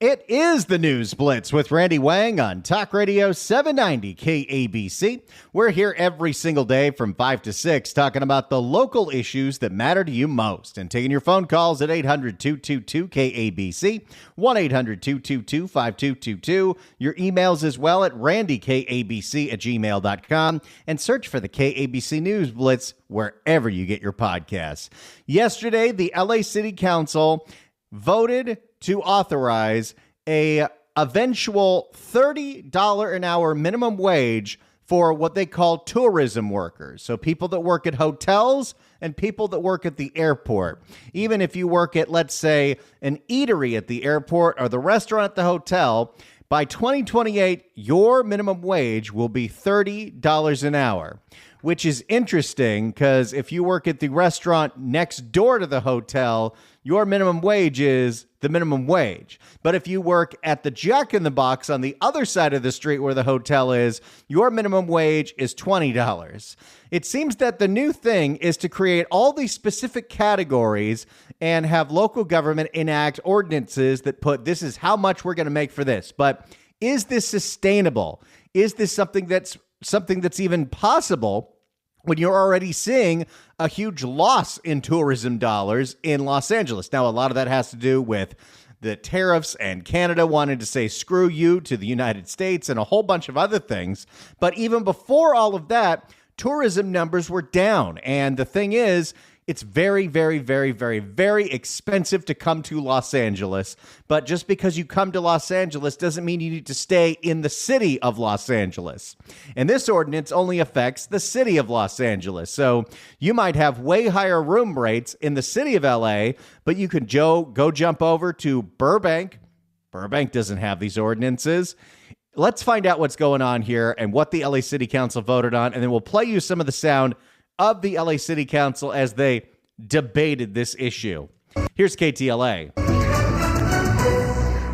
It is the News Blitz with Randy Wang on Talk Radio 790 KABC. We're here every single day from 5 to 6 talking about the local issues that matter to you most and taking your phone calls at 800-222-KABC, 1-800-222-5222. Your emails as well at randykabc@gmail.com, and search for the KABC News Blitz wherever you get your podcasts. Yesterday, the LA City Council voted to authorize a eventual $30 an hour minimum wage for what they call tourism workers. So people that work at hotels and people that work at the airport. Even if you work at, let's say, an eatery at the airport or the restaurant at the hotel, by 2028, your minimum wage will be $30 an hour, which is interesting because if you work at the restaurant next door to the hotel, your minimum wage is the minimum wage. But if you work at the Jack in the Box on the other side of the street where the hotel is, your minimum wage is $20. It seems that the new thing is to create all these specific categories and have local government enact ordinances that put this is how much we're going to make for this. But is this sustainable? Is this something that's even possible when you're already seeing a huge loss in tourism dollars in Los Angeles? Now, a lot of that has to do with the tariffs and Canada wanted to say screw you to the United States and a whole bunch of other things. But even before all of that, tourism numbers were down. And the thing is, it's very, very, very, very, very expensive to come to Los Angeles. But just because you come to Los Angeles doesn't mean you need to stay in the city of Los Angeles. And this ordinance only affects the city of Los Angeles. So you might have way higher room rates in the city of LA, but you can go jump over to Burbank. Burbank doesn't have these ordinances. Let's find out what's going on here and what the LA City Council voted on, and then we'll play you some of the sound of the LA City Council as they debated this issue. Here's KTLA.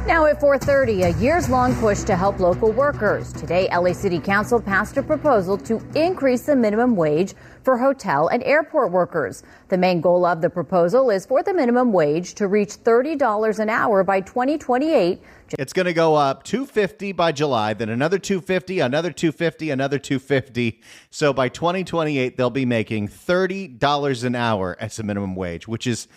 Now at 4:30, a years-long push to help local workers. Today, LA City Council passed a proposal to increase the minimum wage for hotel and airport workers. The main goal of the proposal is for the minimum wage to reach $30 an hour by 2028. It's going to go up $250 by July, then another $250, another $250, another $250. So by 2028, they'll be making $30 an hour as a minimum wage, which is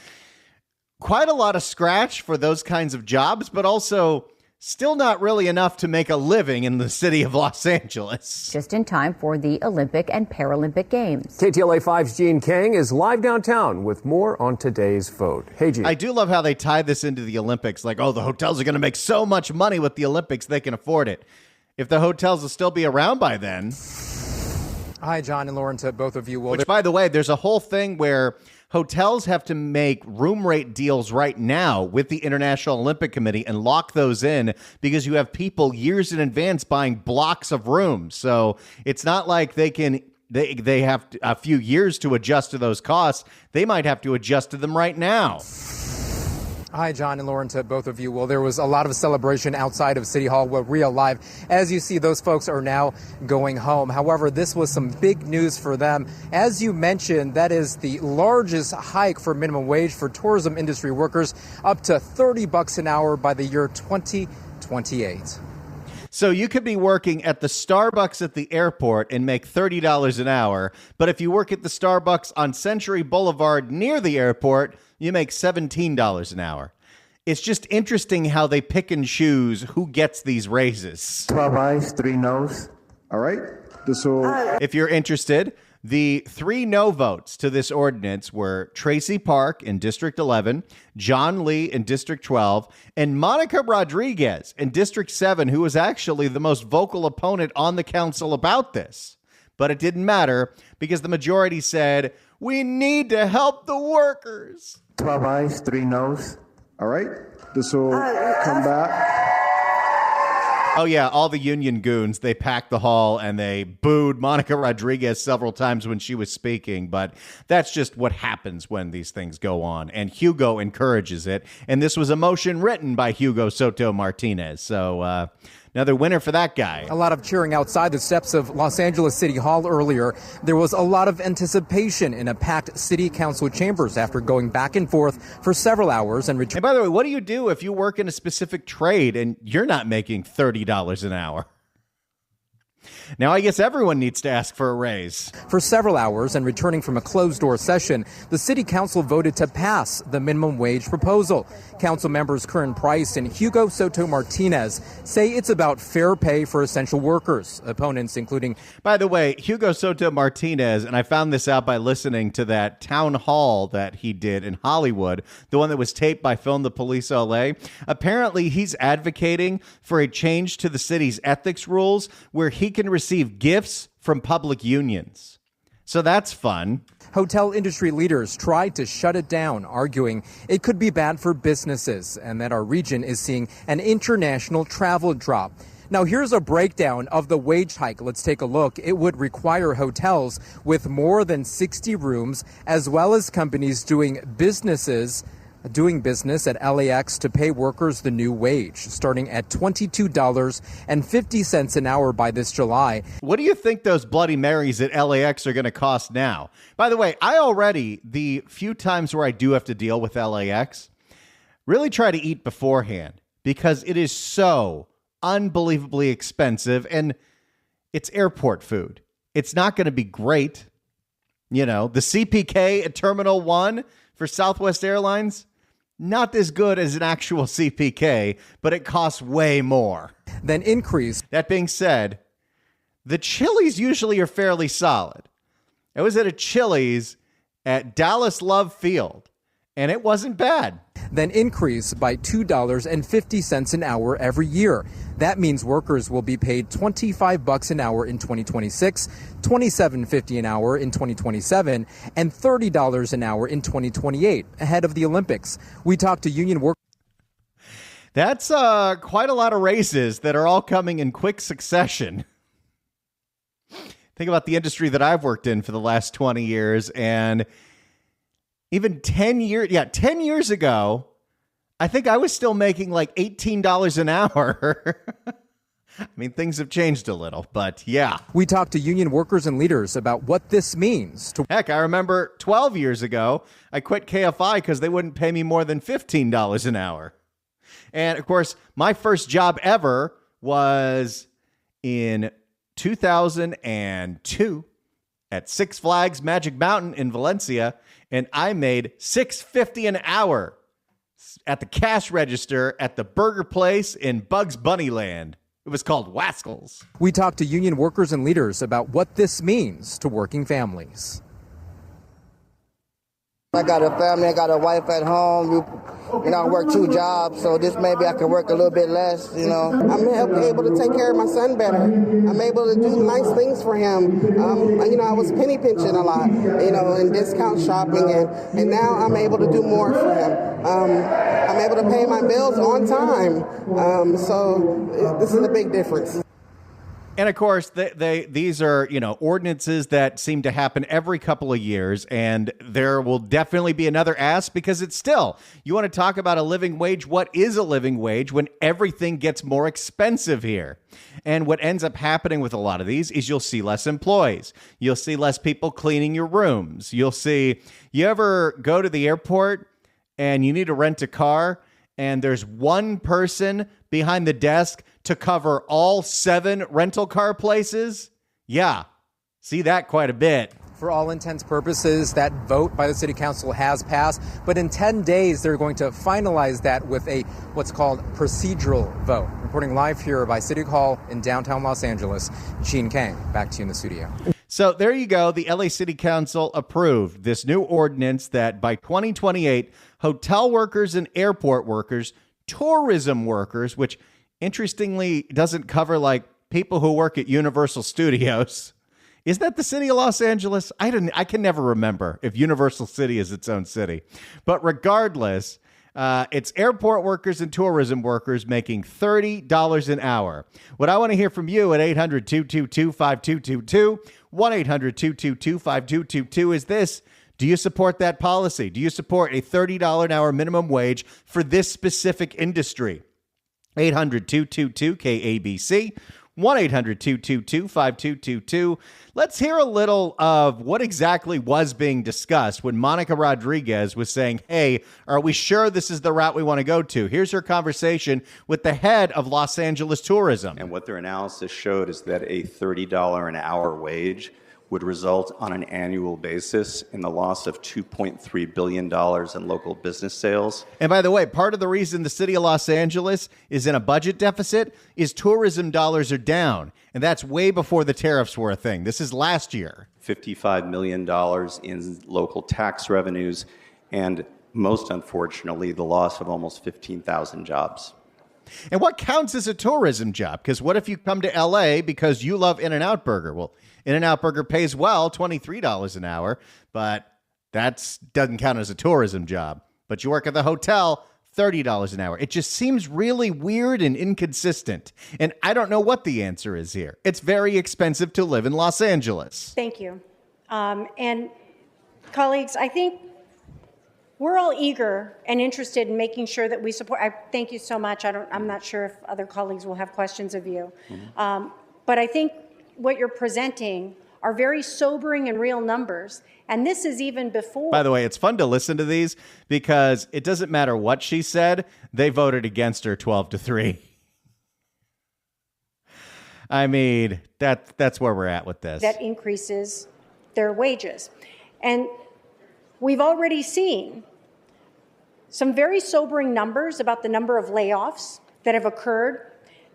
quite a lot of scratch for those kinds of jobs, but also still not really enough to make a living in the city of Los Angeles. Just in time for the Olympic and Paralympic Games. KTLA 5's Gene Kang is live downtown with more on today's vote. Hey, Gene. I do love how they tie this into the Olympics. Like, oh, the hotels are going to make so much money with the Olympics, they can afford it. If the hotels will still be around by then. Hi, John and Lauren, to both of you. Which, by the way, there's a whole thing where hotels have to make room rate deals right now with the International Olympic Committee and lock those in because you have people years in advance buying blocks of rooms. So it's not like they have a few years to adjust to those costs. They might have to adjust to them right now. Hi, John and Lauren, to both of you. Well, there was a lot of celebration outside of City Hall where Real Live. As you see, those folks are now going home. However, this was some big news for them. As you mentioned, that is the largest hike for minimum wage for tourism industry workers, up to $30 an hour by the year 2028. So you could be working at the Starbucks at the airport and make $30 an hour. But if you work at the Starbucks on Century Boulevard near the airport, you make $17 an hour. It's just interesting how they pick and choose who gets these raises. 12 ayes, 3 noes. All right. If you're interested, the 3 no votes to this ordinance were Tracy Park in District 11, John Lee in District 12, and Monica Rodriguez in District 7, who was actually the most vocal opponent on the council about this. But it didn't matter because the majority said, we need to help the workers. 12 ayes, 3 noes. All right. This will come back. Oh, yeah, all the union goons, they packed the hall and they booed Monica Rodriguez several times when she was speaking. But that's just what happens when these things go on. And Hugo encourages it. And this was a motion written by Hugo Soto Martinez. So Another winner for that guy. A lot of cheering outside the steps of Los Angeles City Hall earlier. There was a lot of anticipation in a packed city council chambers after going back and forth for several hours and And by the way, what do you do if you work in a specific trade and you're not making $30 an hour? Now, I guess everyone needs to ask for a raise. For several hours and returning from a closed-door session, the City Council voted to pass the minimum wage proposal. Council members Curran Price and Hugo Soto Martinez say it's about fair pay for essential workers. Opponents, including... By the way, Hugo Soto Martinez, and I found this out by listening to that town hall that he did in Hollywood, the one that was taped by Film the Police LA. Apparently, he's advocating for a change to the city's ethics rules where he can receive gifts from public unions. So that's fun. Hotel industry leaders tried to shut it down, arguing it could be bad for businesses and that our region is seeing an international travel drop. Now, here's a breakdown of the wage hike. Let's take a look. It would require hotels with more than 60 rooms, as well as companies doing business at LAX to pay workers the new wage, starting at $22.50 an hour by this July. What do you think those Bloody Marys at LAX are going to cost now? By the way, I already, the few times where I do have to deal with LAX, really try to eat beforehand because it is so unbelievably expensive and it's airport food. It's not going to be great. You know, the CPK at Terminal 1 for Southwest Airlines, not as good as an actual CPK, but it costs way more. Then increase. That being said, the Chili's usually are fairly solid. I was at a Chili's at Dallas Love Field, and it wasn't bad. Then increase by $2.50 an hour every year. That means workers will be paid $25 an hour in 2026, $27.50 an hour in 2027, and $30 an hour in 2028, ahead of the Olympics. We talked to union workers. That's quite a lot of raises that are all coming in quick succession. Think about the industry that I've worked in for the last 20 years, and even 10 years ago, I think I was still making like $18 an hour. I mean, things have changed a little, but yeah. We talked to union workers and leaders about what this means. Heck, I remember 12 years ago, I quit KFI because they wouldn't pay me more than $15 an hour. And of course, my first job ever was in 2002 at Six Flags Magic Mountain in Valencia, and I made $6.50 an hour at the cash register at the burger place in Bugs Bunny Land. It was called Wascals. We talked to union workers and leaders about what this means to working families. I got a family, I got a wife at home. I work 2 jobs, so this maybe I can work a little bit less, I'm able to take care of my son better. I'm able to do nice things for him. I was penny pinching a lot, and discount shopping, and now I'm able to do more for him. I'm able to pay my bills on time. So this is a big difference. And of course, these are, ordinances that seem to happen every couple of years. And there will definitely be another ask because it's still, you want to talk about a living wage. What is a living wage when everything gets more expensive here? And what ends up happening with a lot of these is you'll see less employees. You'll see less people cleaning your rooms. You ever go to the airport and you need to rent a car and there's one person behind the desk to cover all 7 rental car places? Yeah, see that quite a bit. For all intents purposes, that vote by the City Council has passed, but in 10 days, they're going to finalize that with what's called procedural vote. Reporting live here by City Hall in downtown Los Angeles, Gene Kang, back to you in the studio. So there you go. The LA City Council approved this new ordinance that by 2028, hotel workers and airport workers, tourism workers, which interestingly doesn't cover like people who work at Universal Studios. Is that the city of Los Angeles? I can never remember if Universal City is its own city. But regardless, it's airport workers and tourism workers making $30 an hour. What I want to hear from you at 800-222-5222, 1-800-222-5222 is this. Do you support that policy? Do you support a $30 an hour minimum wage for this specific industry? 800-222-KABC, 1-800-222-5222. Let's hear a little of what exactly was being discussed when Monica Rodriguez was saying, hey, are we sure this is the route we want to go to? Here's her conversation with the head of Los Angeles Tourism. And what their analysis showed is that a $30 an hour wage would result on an annual basis in the loss of $2.3 billion in local business sales. And by the way, part of the reason the city of Los Angeles is in a budget deficit is tourism dollars are down. And that's way before the tariffs were a thing. This is last year. $55 million in local tax revenues, and most unfortunately, the loss of almost 15,000 jobs. And what counts as a tourism job? Because what if you come to L.A. because you love In-N-Out Burger? Well, In-N-Out Burger pays well, $23 an hour, but that doesn't count as a tourism job. But you work at the hotel, $30 an hour. It just seems really weird and inconsistent. And I don't know what the answer is here. It's very expensive to live in Los Angeles. Thank you. And colleagues, I think we're all eager and interested in making sure that we support. Thank you so much. I'm not sure if other colleagues will have questions of you. But I think what you're presenting are very sobering and real numbers. And this is even before. By the way, it's fun to listen to these because it doesn't matter what she said. They voted against her 12-3. I mean, that's where we're at with this. That increases their wages. And we've already seen some very sobering numbers about the number of layoffs that have occurred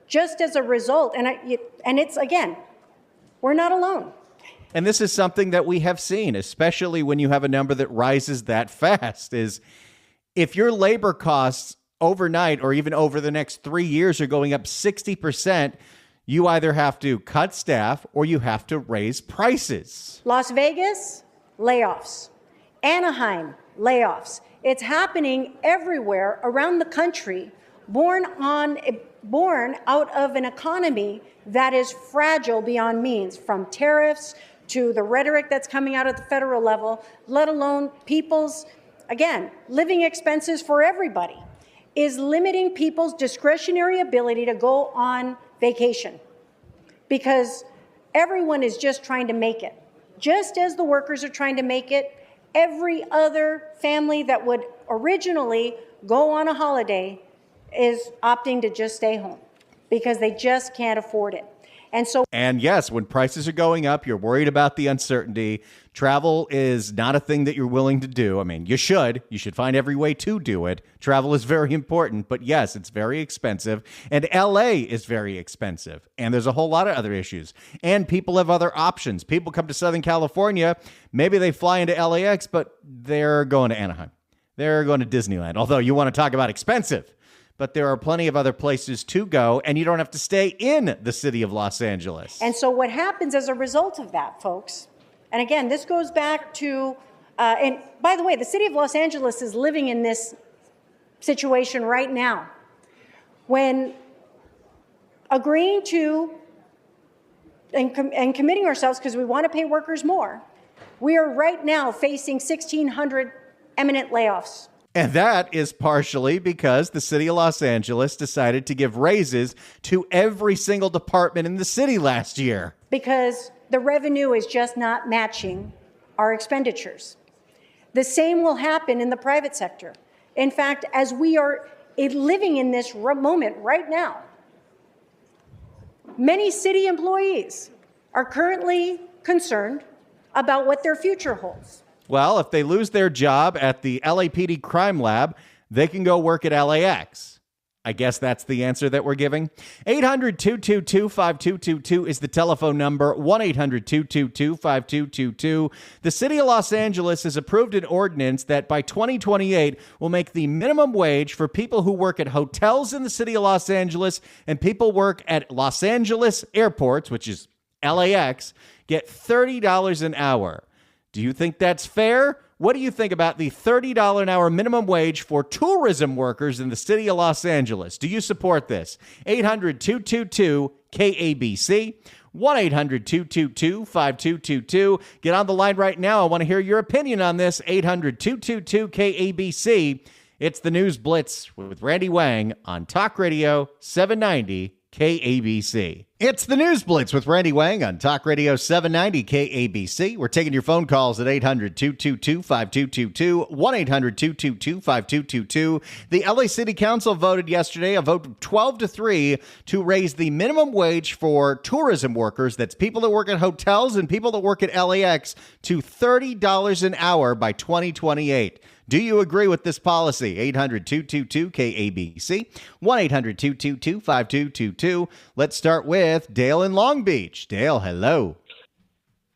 just as a result. And it's, again, we're not alone. And this is something that we have seen, especially when you have a number that rises that fast, is if your labor costs overnight or even over the next 3 years are going up 60%, you either have to cut staff or you have to raise prices. Las Vegas, layoffs. Anaheim, layoffs. It's happening everywhere around the country, born out of an economy that is fragile beyond means, from tariffs to the rhetoric that's coming out at the federal level, let alone people's, again, living expenses for everybody, is limiting people's discretionary ability to go on vacation because everyone is just trying to make it. Just as the workers are trying to make it, every other family that would originally go on a holiday is opting to just stay home because they just can't afford it. And yes, when prices are going up, you're worried about the uncertainty. Travel is not a thing that you're willing to do. I mean, you should find every way to do it. Travel is very important, but yes, it's very expensive. And LA is very expensive. And there's a whole lot of other issues. And people have other options. People come to Southern California. Maybe they fly into LAX, but they're going to Anaheim. They're going to Disneyland. Although you want to talk about expensive. But there are plenty of other places to go, and you don't have to stay in the city of Los Angeles. And so what happens as a result of that, folks, and again, this goes back to, and by the way, the city of Los Angeles is living in this situation right now. When agreeing to and committing ourselves, because we want to pay workers more, we are right now facing 1,600 imminent layoffs. And that is partially because the city of Los Angeles decided to give raises to every single department in the city last year. Because the revenue is just not matching our expenditures. The same will happen in the private sector. In fact, as we are living in this moment right now, many city employees are currently concerned about what their future holds. Well, if they lose their job at the LAPD crime lab, they can go work at LAX. I guess that's the answer that we're giving. 800-222-5222 is the telephone number, 1-800-222-5222. The city of Los Angeles has approved an ordinance that by 2028 will make the minimum wage for people who work at hotels in the city of Los Angeles and people work at Los Angeles airports, which is LAX, get $30 an hour. Do you think that's fair? What do you think about the $30 an hour minimum wage for tourism workers in the city of Los Angeles? Do you support this? 800-222-KABC, 1-800-222-5222. Get on the line right now. I want to hear your opinion on this. 800-222-KABC. It's the News Blitz with Randy Wang on Talk Radio 790 KABC. It's the News Blitz with Randy Wang on Talk Radio 790 KABC. We're taking your phone calls at 800-222-5222, 1-800-222-5222. The LA City Council voted yesterday a vote of 12-3 to raise the minimum wage for tourism workers, that's people that work at hotels and people that work at LAX, to $30 an hour by 2028. Do you agree with this policy? 800-222-KABC, 1-800-222-5222. Let's start with Dale in Long Beach. Dale, hello.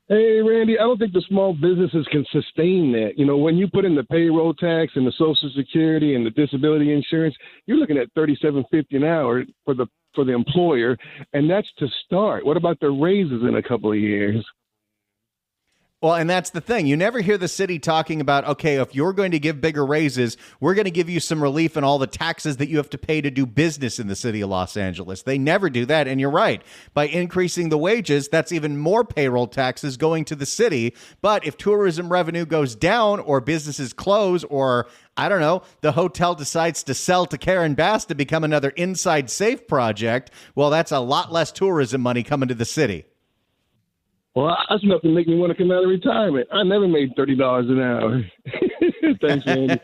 Hey, Randy, I don't think the small businesses can sustain that. You know, when you put in the payroll tax and the Social Security and the disability insurance, you're looking at $37.50 an hour for the employer, and that's to start. What about the raises in a couple of years? Well, and that's the thing. You never hear the city talking about, okay, if you're going to give bigger raises, we're going to give you some relief in all the taxes that you have to pay to do business in the city of Los Angeles. They never do that. And you're right. By increasing the wages, that's even more payroll taxes going to the city. But if tourism revenue goes down or businesses close or, I don't know, the hotel decides to sell to Karen Bass to become another Inside Safe project, well, that's a lot less tourism money coming to the city. Well, that's enough to make me want to come out of retirement. I never made $30 an hour. Thanks, Randy.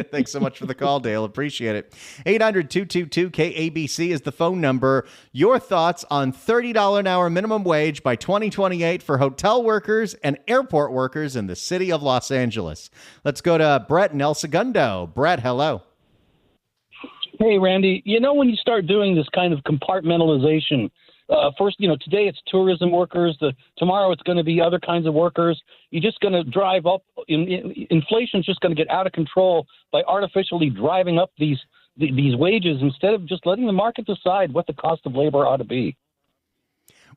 Thanks so much for the call, Dale. Appreciate it. 800-222-KABC is the phone number. Your thoughts on $30 an hour minimum wage by 2028 for hotel workers and airport workers in the city of Los Angeles. Let's go to Brett in El Segundo. Brett, hello. Hey, Randy. You know, when you start doing this kind of compartmentalization, first, today it's tourism workers. Tomorrow it's going to be other kinds of workers. You're just going to drive up. Inflation's just going to get out of control by artificially driving up these wages instead of just letting the market decide what the cost of labor ought to be.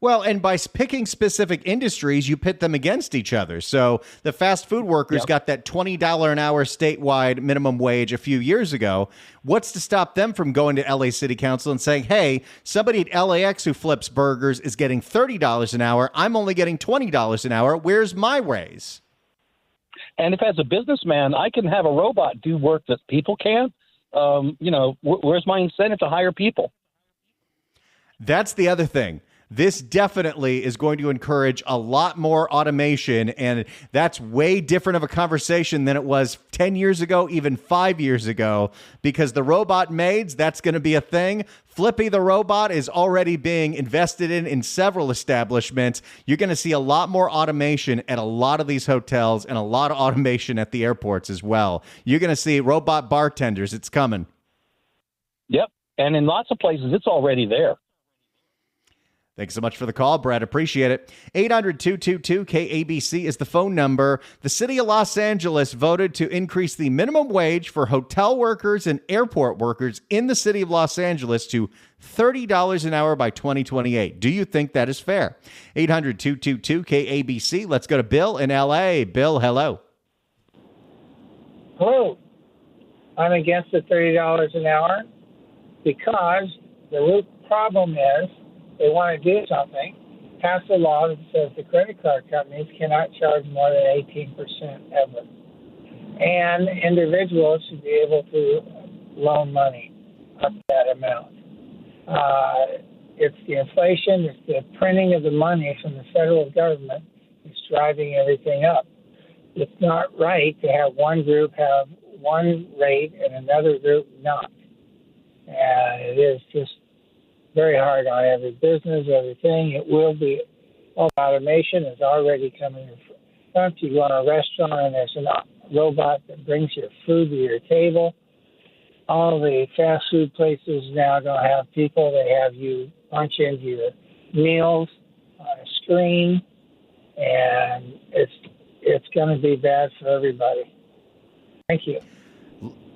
Well, and by picking specific industries, you pit them against each other. So the fast food workers got that $20 an hour statewide minimum wage a few years ago. What's to stop them from going to LA City Council and saying, hey, somebody at LAX who flips burgers is getting $30 an hour. I'm only getting $20 an hour. Where's my raise? And if as a businessman, I can have a robot do work that people can't, where's my incentive to hire people? That's the other thing. This definitely is going to encourage a lot more automation, and that's way different of a conversation than it was 10 years ago, even 5 years ago, because the robot maids, that's going to be a thing. Flippy the robot is already being invested in several establishments. You're going to see a lot more automation at a lot of these hotels and a lot of automation at the airports as well. You're going to see robot bartenders. It's coming. Yep, and in lots of places, it's already there. Thanks so much for the call, Brad. Appreciate it. 800-222-KABC is the phone number. The city of Los Angeles voted to increase the minimum wage for hotel workers and airport workers in the city of Los Angeles to $30 an hour by 2028. Do you think that is fair? 800-222-KABC. Let's go to Bill in L.A. Bill, hello. Hello. I'm against the $30 an hour because the root problem is they want to do something, pass a law that says the credit card companies cannot charge more than 18% ever. And individuals should be able to loan money up to that amount. It's the inflation, it's the printing of the money from the federal government that's driving everything up. It's not right to have one group have one rate and another group not. And it is just very hard on every business, everything. It will be. All automation is already coming in front. You go in a restaurant and there's a robot that brings your food to your table. All the fast food places now don't have people. They have you punch into your meals on a screen, and it's going to be bad for everybody. Thank you.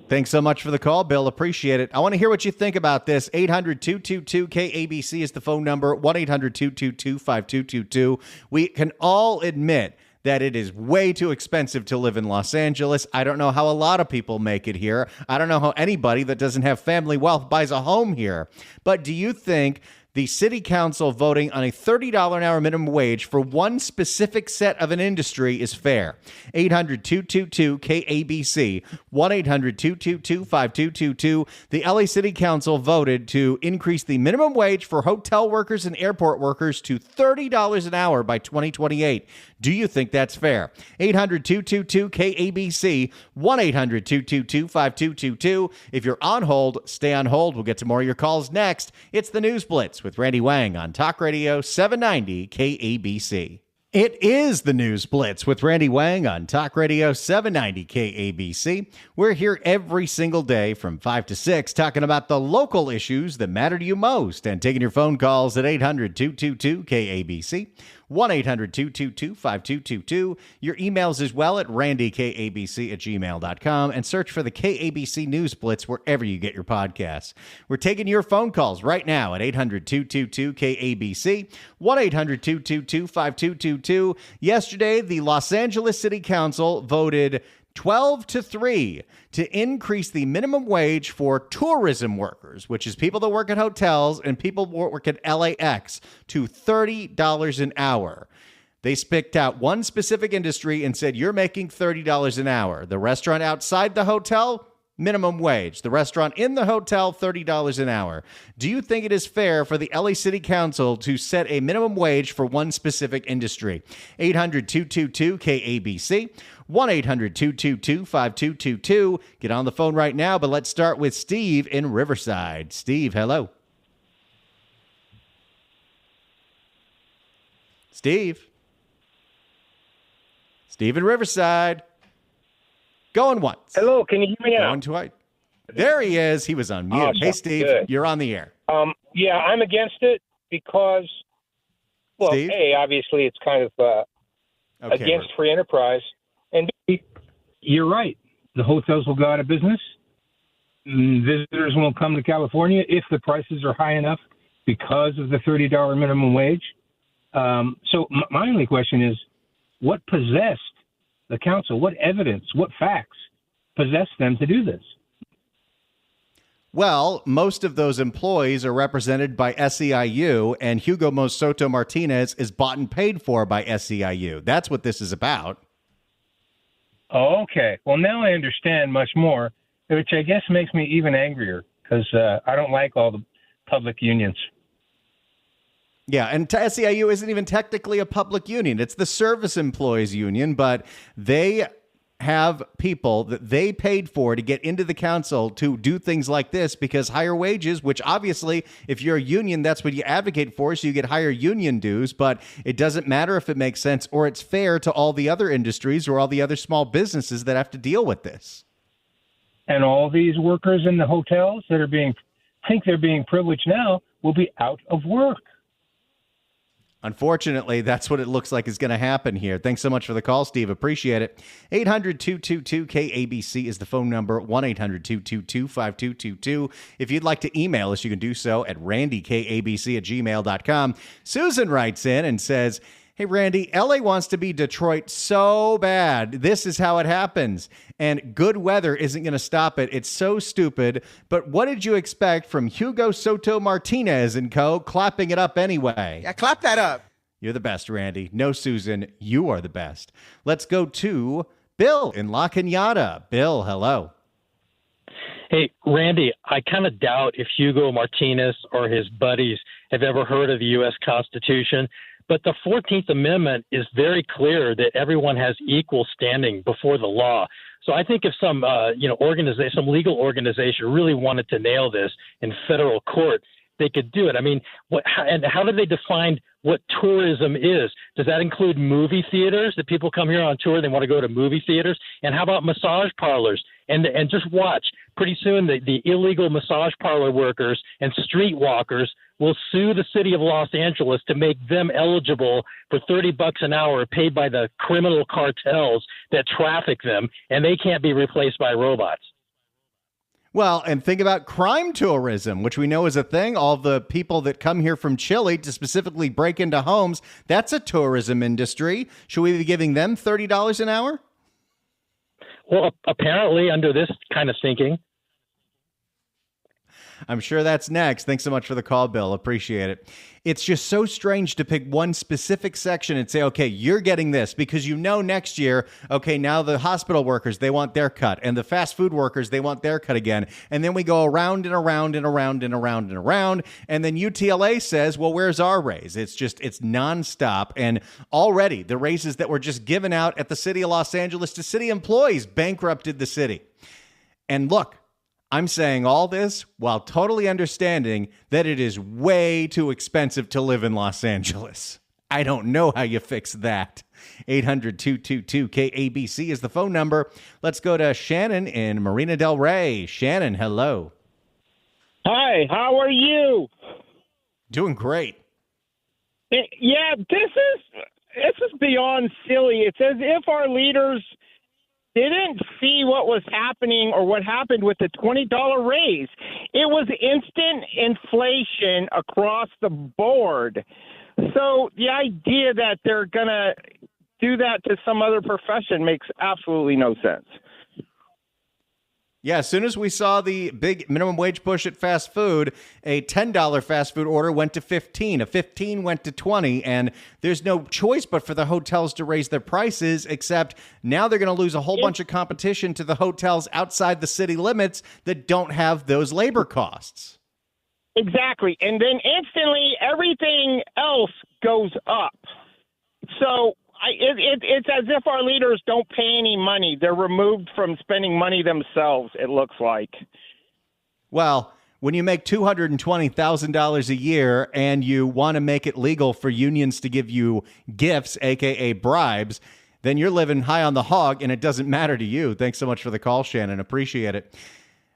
Thanks so much for the call, Bill. Appreciate it. I want to hear what you think about this. 800-222-KABC is the phone number. 1-800-222-5222. We can all admit that it is way too expensive to live in Los Angeles. I don't know how a lot of people make it here. I don't know how anybody that doesn't have family wealth buys a home here. But do you think the city council voting on a $30 an hour minimum wage for one specific set of an industry is fair. 800-222-KABC, 1-800-222-5222. The LA City Council voted to increase the minimum wage for hotel workers and airport workers to $30 an hour by 2028. Do you think that's fair? 800-222-KABC, 1-800-222-5222. If you're on hold, stay on hold. We'll get to more of your calls next. It's the News Blitz with Randy Wang on Talk Radio 790 KABC. It is the News Blitz with Randy Wang on Talk Radio 790 KABC. We're here every single day from 5 to 6 talking about the local issues that matter to you most and taking your phone calls at 800-222-KABC. 1-800-222-5222. Your emails as well at randykabc@gmail.com and search for the KABC News Blitz wherever you get your podcasts. We're taking your phone calls right now at 800-222-KABC, 1-800-222-5222. Yesterday, the Los Angeles City Council voted 12-3 to increase the minimum wage for tourism workers, which is people that work at hotels and people that work at LAX, to $30 an hour. They picked out one specific industry and said, you're making $30 an hour. The restaurant outside the hotel, minimum wage. The restaurant in the hotel, $30 an hour. Do you think it is fair for the LA City Council to set a minimum wage for one specific industry? 800-222-KABC, 1-800-222-5222. Get on the phone right now, but let's start with Steve in Riverside. Steve, hello. Steve in Riverside. Going once. Hello, can you hear me now? Going twice. There he is. He was on mute. Awesome. Hey, Steve, Good. You're on the air. Yeah, I'm against it because, well, Steve? A, obviously it's kind of against free enterprise. And B, you're right. The hotels will go out of business. Visitors won't come to California if the prices are high enough because of the $30 minimum wage. So my only question is, what possessed the council? What evidence, what facts possessed them to do this? Well, most of those employees are represented by SEIU, and Hugo Soto Martinez is bought and paid for by SEIU. That's what this is about. Oh, okay. Well, now I understand much more, which I guess makes me even angrier because I don't like all the public unions. Yeah, and SEIU isn't even technically a public union. It's the Service Employees Union, but they have people that they paid for to get into the council to do things like this because higher wages, which obviously if you're a union, that's what you advocate for, so you get higher union dues, but it doesn't matter if it makes sense or it's fair to all the other industries or all the other small businesses that have to deal with this. And all these workers in the hotels that think they're being privileged now will be out of work. Unfortunately, that's what it looks like is going to happen here. Thanks so much for the call, Steve. Appreciate it. 800-222-KABC is the phone number, 1-800-222-5222. If you'd like to email us, you can do so at randykabc@gmail.com. Susan writes in and says, hey, Randy, LA wants to be Detroit so bad. This is how it happens. And good weather isn't going to stop it. It's so stupid. But what did you expect from Hugo Soto Martinez and co. clapping it up anyway? Yeah, clap that up. You're the best, Randy. No, Susan, you are the best. Let's go to Bill in La Cañada. Bill, hello. Hey, Randy, I kind of doubt if Hugo Martinez or his buddies have ever heard of the U.S. Constitution. But the 14th Amendment is very clear that everyone has equal standing before the law. So I think if some, organization, some legal organization really wanted to nail this in federal court, they could do it. I mean, how do they define what tourism is? Does that include movie theaters? That people come here on tour, they want to go to movie theaters? And how about massage parlors? And just watch. Pretty soon, the illegal massage parlor workers and streetwalkers will sue the city of Los Angeles to make them eligible for $30 an hour paid by the criminal cartels that traffic them, and they can't be replaced by robots. Well, and think about crime tourism, which we know is a thing. All the people that come here from Chile to specifically break into homes, that's a tourism industry. Should we be giving them $30 an hour? Well, apparently under this kind of thinking. I'm sure that's next. Thanks so much for the call, Bill. Appreciate it. It's just so strange to pick one specific section and say, okay, you're getting this because you know next year, okay, now the hospital workers, they want their cut, and the fast food workers, they want their cut again. And then we go around and around and around and around and around. And then UTLA says, well, where's our raise? It's nonstop. And already the raises that were just given out at the city of Los Angeles to city employees bankrupted the city. And look, I'm saying all this while totally understanding that it is way too expensive to live in Los Angeles. I don't know how you fix that. 800-222-KABC is the phone number. Let's go to Shannon in Marina Del Rey. Shannon, hello. Hi, how are you? Doing great. Yeah, this is beyond silly. It's as if our leaders didn't see what was happening or what happened with the $20 raise. It was instant inflation across the board. So the idea that they're going to do that to some other profession makes absolutely no sense. Yeah, as soon as we saw the big minimum wage push at fast food, a $10 fast food order went to $15, a $15 went to $20, and there's no choice but for the hotels to raise their prices, except now they're going to lose a whole bunch of competition to the hotels outside the city limits that don't have those labor costs. Exactly, and then instantly everything else goes up. So it's as if our leaders don't pay any money. They're removed from spending money themselves, it looks like. Well, when you make $220,000 a year and you want to make it legal for unions to give you gifts, a.k.a. bribes, then you're living high on the hog, and it doesn't matter to you. Thanks so much for the call, Shannon. Appreciate it.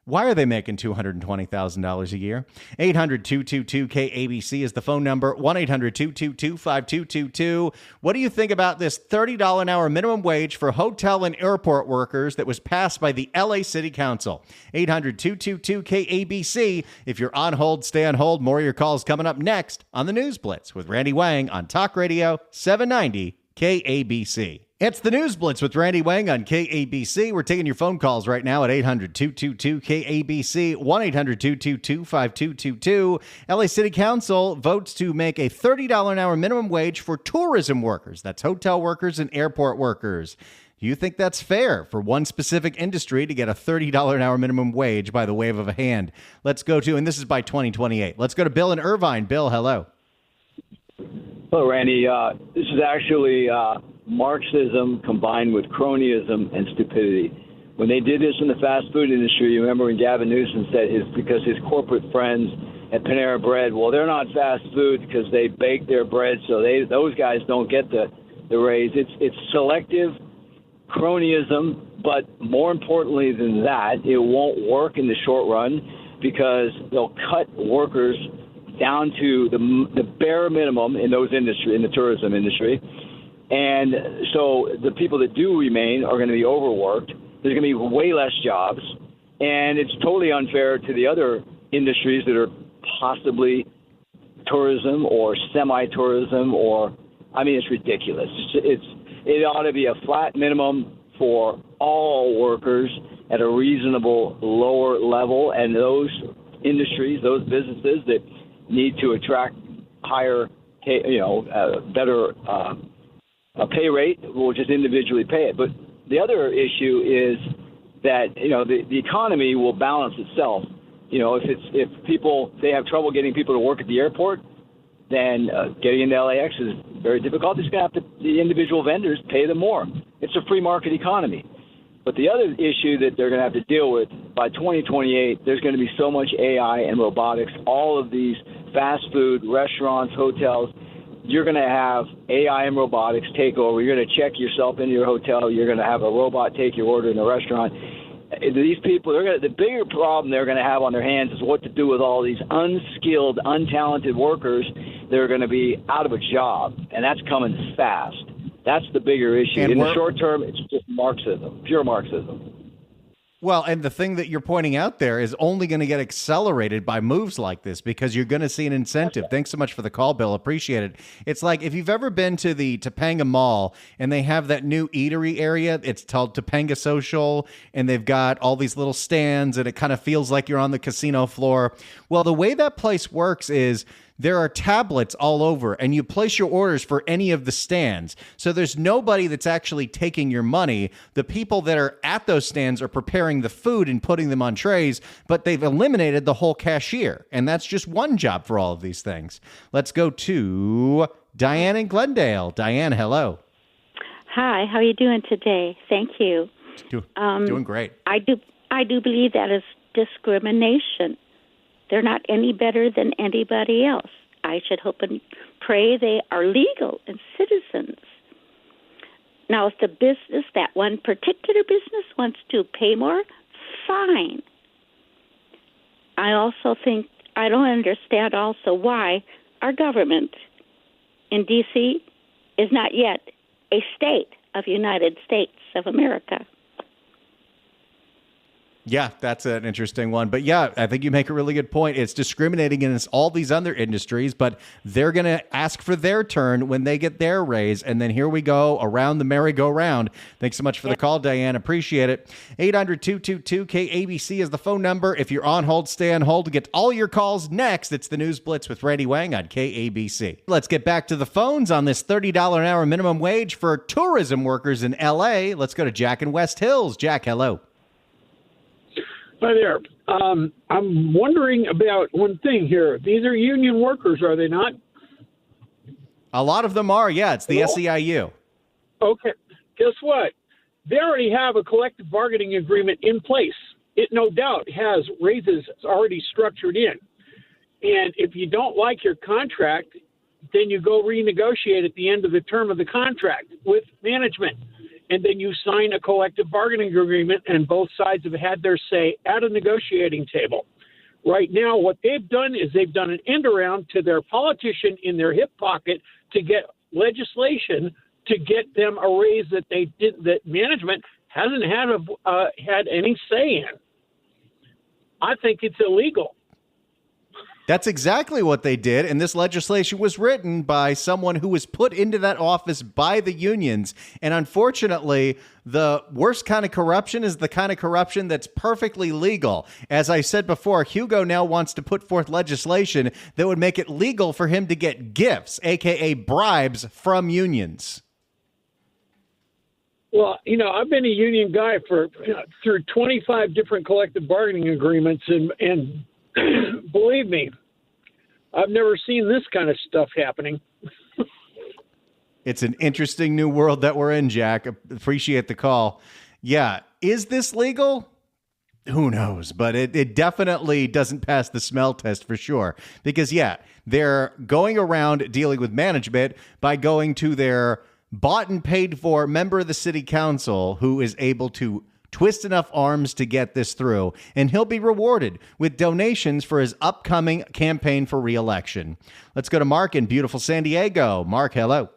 Why are they making $220,000 a year? 800-222-KABC is the phone number. 1-800-222-5222. What do you think about this $30 an hour minimum wage for hotel and airport workers that was passed by the LA City Council? 800-222-KABC. If you're on hold, stay on hold. More of your calls coming up next on the News Blitz with Randy Wang on Talk Radio 790 KABC. It's the News Blitz with Randy Wang on KABC. We're taking your phone calls right now at 800-222-KABC, 1-800-222-5222. LA City Council votes to make a $30 an hour minimum wage for tourism workers. That's hotel workers and airport workers. Do you think that's fair for one specific industry to get a $30 an hour minimum wage by the wave of a hand? Let's go to, and this is by 2028. Let's go to Bill in Irvine. Bill, hello. Hello, Randy. This is actually Marxism combined with cronyism and stupidity. When they did this in the fast food industry, you remember when Gavin Newsom said because his corporate friends at Panera Bread, well, they're not fast food because they bake their bread, so those guys don't get the raise. It's selective cronyism, but more importantly than that, it won't work in the short run because they'll cut workers down to the bare minimum in those industry, in the tourism industry. And so the people that do remain are going to be overworked. There's going to be way less jobs. And it's totally unfair to the other industries that are possibly tourism or semi-tourism it's ridiculous. It ought to be a flat minimum for all workers at a reasonable lower level. And those industries, those businesses that need to attract higher, better pay rate, will just individually pay it. But the other issue is that, the economy will balance itself. If they have trouble getting people to work at the airport, then getting into LAX is very difficult. They're going to have the individual vendors pay them more. It's a free market economy. But the other issue that they're going to have to deal with by 2028, there's going to be so much AI and robotics. All of these fast food, restaurants, hotels, you're going to have AI and robotics take over. You're going to check yourself into your hotel. You're going to have a robot take your order in a restaurant. These people, the bigger problem they're going to have on their hands is what to do with all these unskilled, untalented workers that are going to be out of a job, and that's coming fast. That's the bigger issue. In the short term, it's just Marxism, pure Marxism. Well, and the thing that you're pointing out there is only going to get accelerated by moves like this because you're going to see an incentive. Thanks so much for the call, Bill. Appreciate it. It's like if you've ever been to the Topanga Mall and they have that new eatery area, it's called Topanga Social, and they've got all these little stands and it kind of feels like you're on the casino floor. Well, the way that place works is there are tablets all over, and you place your orders for any of the stands. So there's nobody that's actually taking your money. The people that are at those stands are preparing the food and putting them on trays, but they've eliminated the whole cashier. And that's just one job for all of these things. Let's go to Diane in Glendale. Diane, hello. Hi, how are you doing today? Thank you. Doing great. I do believe that is discrimination. They're not any better than anybody else. I should hope and pray they are legal and citizens. Now, if the business, that one particular business, wants to pay more, fine. I also think, I don't understand also why our government in D.C. is not yet a state of United States of America. Yeah, that's an interesting one. But yeah, I think you make a really good point. It's discriminating against all these other industries, but they're going to ask for their turn when they get their raise. And then here we go around the merry-go-round. Thanks so much for the call, Diane. Appreciate it. 800-222-KABC is the phone number. If you're on hold, stay on hold to get all your calls next. It's the News Blitz with Randy Wang on KABC. Let's get back to the phones on this $30 an hour minimum wage for tourism workers in L.A. Let's go to Jack in West Hills. Jack, hello. Hi there. I'm wondering about one thing here. These are union workers, are they not? A lot of them are, yeah. It's the SEIU. Okay. Guess what? They already have a collective bargaining agreement in place. It no doubt has raises already structured in. And if you don't like your contract, then you go renegotiate at the end of the term of the contract with management. And then you sign a collective bargaining agreement, and both sides have had their say at a negotiating table. Right now, what they've done is they've done an end around to their politician in their hip pocket to get legislation to get them a raise that that management hasn't had any say in. I think it's illegal. That's exactly what they did, and this legislation was written by someone who was put into that office by the unions. And unfortunately, the worst kind of corruption is the kind of corruption that's perfectly legal. As I said before, Hugo now wants to put forth legislation that would make it legal for him to get gifts, a.k.a. bribes, from unions. Well, I've been a union guy through 25 different collective bargaining agreements, and believe me, I've never seen this kind of stuff happening. It's an interesting new world that we're in, Jack. Appreciate the call. Yeah. Is this legal? Who knows? But it definitely doesn't pass the smell test for sure. Because, yeah, they're going around dealing with management by going to their bought and paid for member of the city council who is able to twist enough arms to get this through, and he'll be rewarded with donations for his upcoming campaign for re-election. Let's go to Mark in beautiful San Diego. Mark, hello.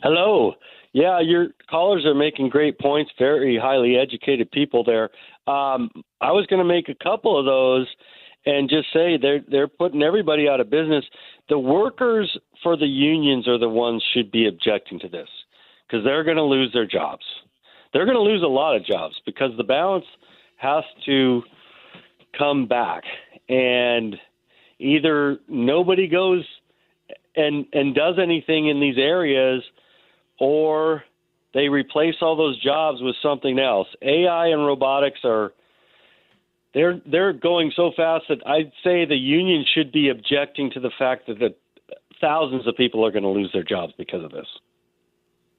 Hello. Yeah, your callers are making great points, very highly educated people there. I was going to make a couple of those and just say they're putting everybody out of business. The workers for the unions are the ones should be objecting to this because they're going to lose their jobs. They're going to lose a lot of jobs because the balance has to come back. And either nobody goes and does anything in these areas, or they replace all those jobs with something else. AI and robotics they're going so fast that I'd say the union should be objecting to the fact that thousands of people are going to lose their jobs because of this.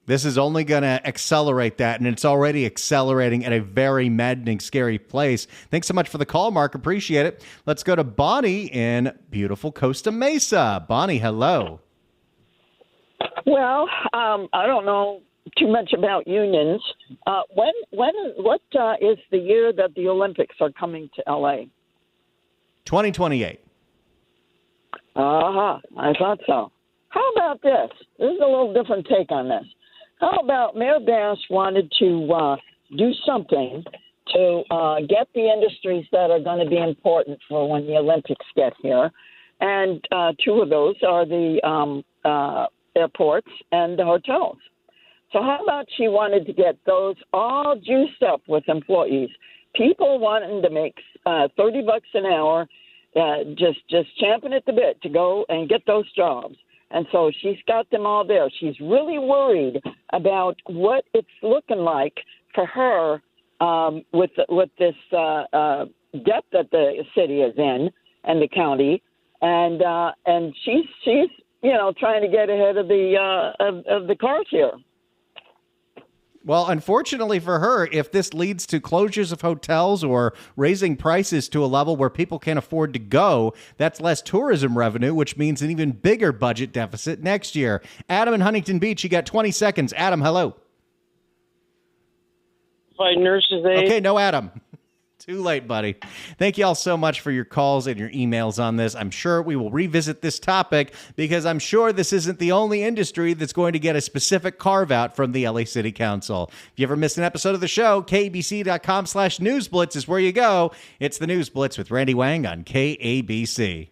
This is only going to accelerate that, and it's already accelerating at a very maddening, scary place. Thanks so much for the call, Mark. Appreciate it. Let's go to Bonnie in beautiful Costa Mesa. Bonnie, hello. Well, I don't know too much about unions. What is the year that the Olympics are coming to L.A.? 2028. I thought so. How about this? This is a little different take on this. How about Mayor Bass wanted to do something to get the industries that are going to be important for when the Olympics get here. And two of those are the airports and the hotels. So how about she wanted to get those all juiced up with employees, people wanting to make $30 an hour, just champing at the bit to go and get those jobs. And so she's got them all there. She's really worried about what it's looking like for her with this debt that the city is in and the county, and she's trying to get ahead of the cars here. Well, unfortunately for her, if this leads to closures of hotels or raising prices to a level where people can't afford to go, that's less tourism revenue, which means an even bigger budget deficit next year. Adam in Huntington Beach, you got 20 seconds. Adam, hello. By nurses' aid. Okay, no Adam. Too late, buddy. Thank you all so much for your calls and your emails on this. I'm sure we will revisit this topic because I'm sure this isn't the only industry that's going to get a specific carve out from the LA City Council. If you ever missed an episode of the show, KABC.com/newsblitz is where you go. It's the News Blitz with Randy Wang on KABC.